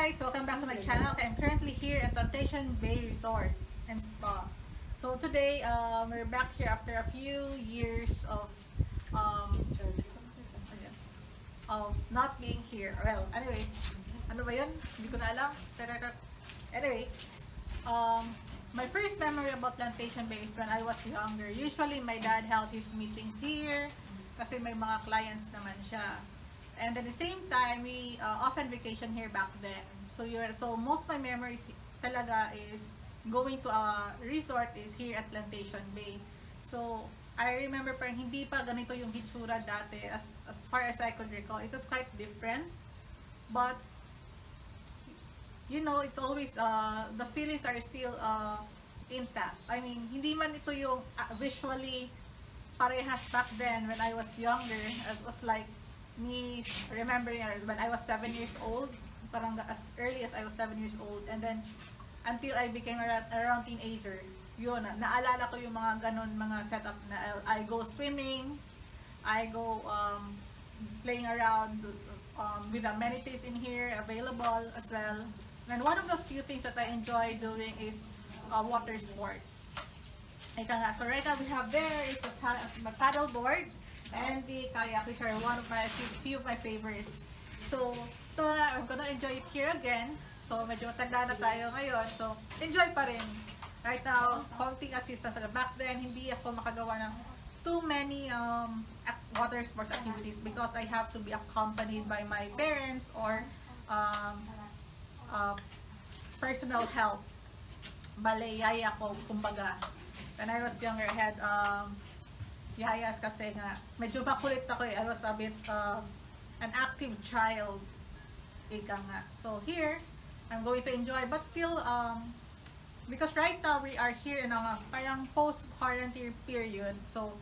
guys, welcome back to my channel. I'm currently here at Plantation Bay Resort and Spa. So today, we're back here after a few years of not being here. Well, anyways, ano ba yun? Hindi ko na alam. Anyway, my first memory about Plantation Bay is when I was younger. Usually, my dad held his meetings here kasi may mga clients naman siya. And at the same time, we often vacation here back then. So most of my memories talaga is going to a resort is here at Plantation Bay. So I remember parang hindi pa ganito yung hitsura dati as far as I could recall. It was quite different. But you know, it's always the feelings are still intact. I mean, hindi man ito yung visually parehas back then when I was younger. It was like me remembering when I was 7 years old, parang as early as I was 7 years old, and then until I became around teenager, yun, naalala ko yung mga ganon, mga setup na I go swimming, I go playing around with amenities in here available as well. And one of the few things that I enjoy doing is water sports. Ika nga, so right now we have there is the paddleboard and the kayak, which are one of my few of my favorites. So ito na, I'm gonna enjoy it here again. So medyo matanda na tayo ngayon, so enjoy pa rin. Right now, konting assistance. Back then, hindi ako makagawa ng too many water sports activities because I have to be accompanied by my parents or personal help. Balayaya ko, kumbaga. When I was younger, I had yayas kasi nga medyo makulit ako eh. I was a bit an active child, ika nga. So here I'm going to enjoy, but still because right now we are here in a parang post-quarantine period, so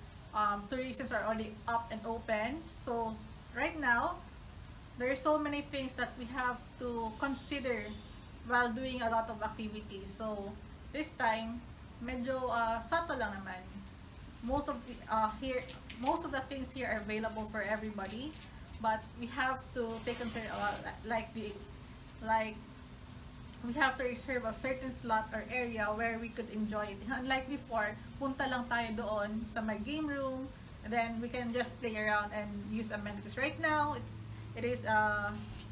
tourism are already up and open. So right now there are so many things that we have to consider while doing a lot of activities. So this time medyo subtle lang naman. Most of the things here are available for everybody, but we have to take consider we have to reserve a certain slot or area where we could enjoy it. Unlike before, punta lang tayo doon sa my game room, and then we can just play around and use amenities. Right now, it is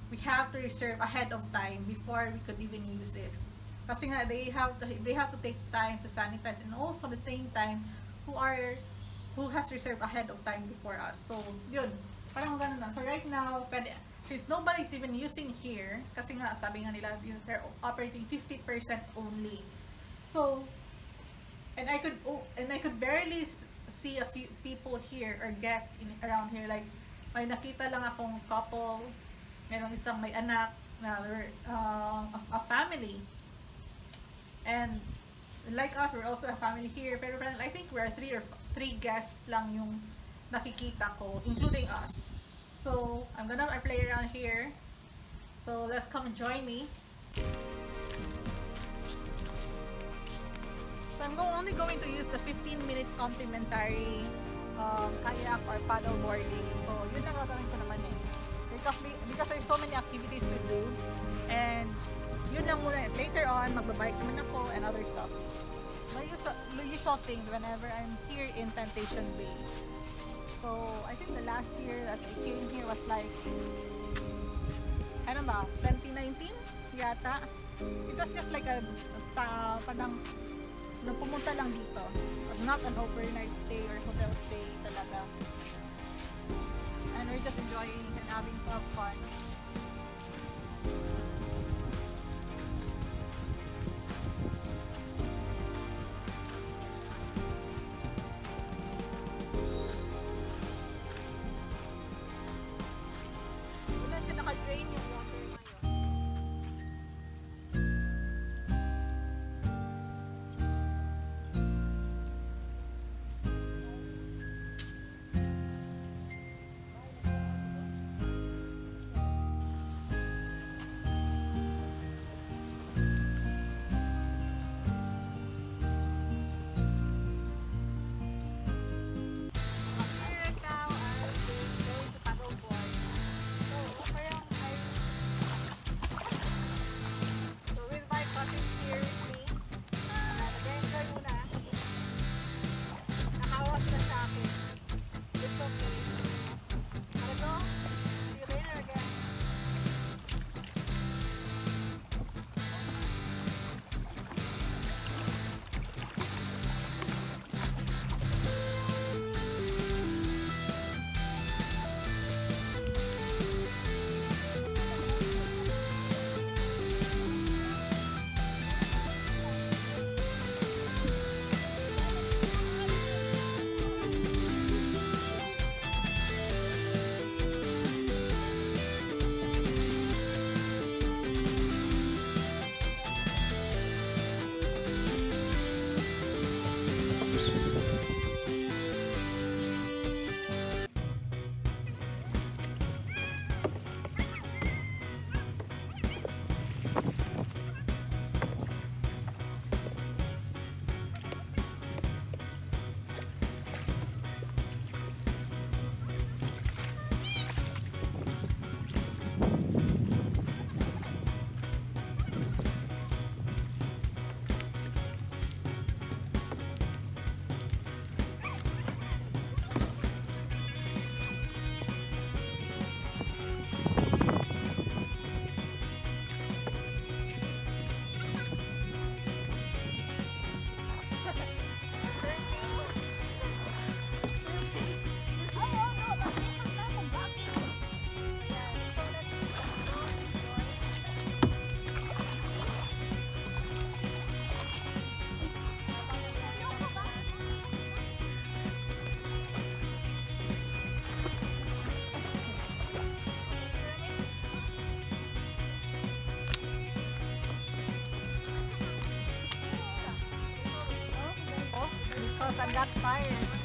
we have to reserve ahead of time before we could even use it. Kasi nga they have to take time to sanitize, and also at the same time who has reserved ahead of time before us. So yun, parang ganun lang. So right now, since nobody's even using here, kasi nga sabi nga nila they're operating 50% only. So and I could barely see a few people here or guests around here. Like may nakita lang akong couple, merong isang may anak na a family. And like us, we're also a family here, pero I think we're three guests lang yung nakikita ko, including us. So I'm gonna play around here. So let's come and join me. So I'm only going to use the 15-minute complimentary kayak or paddleboarding. So yun lang gagawin ko naman eh. Because there's so many activities to do, and yun lang muna. Later on, magbabike naman ako and other stuff. The usual thing whenever I'm here in Plantation Bay. So, I think the last year that I came here was like, ano ba, 2019 yata. It was just like parang pumunta lang dito. Not an overnight stay or hotel stay talaga. And we're just enjoying and having fun. Naka-drain yung water ngayon. got tired.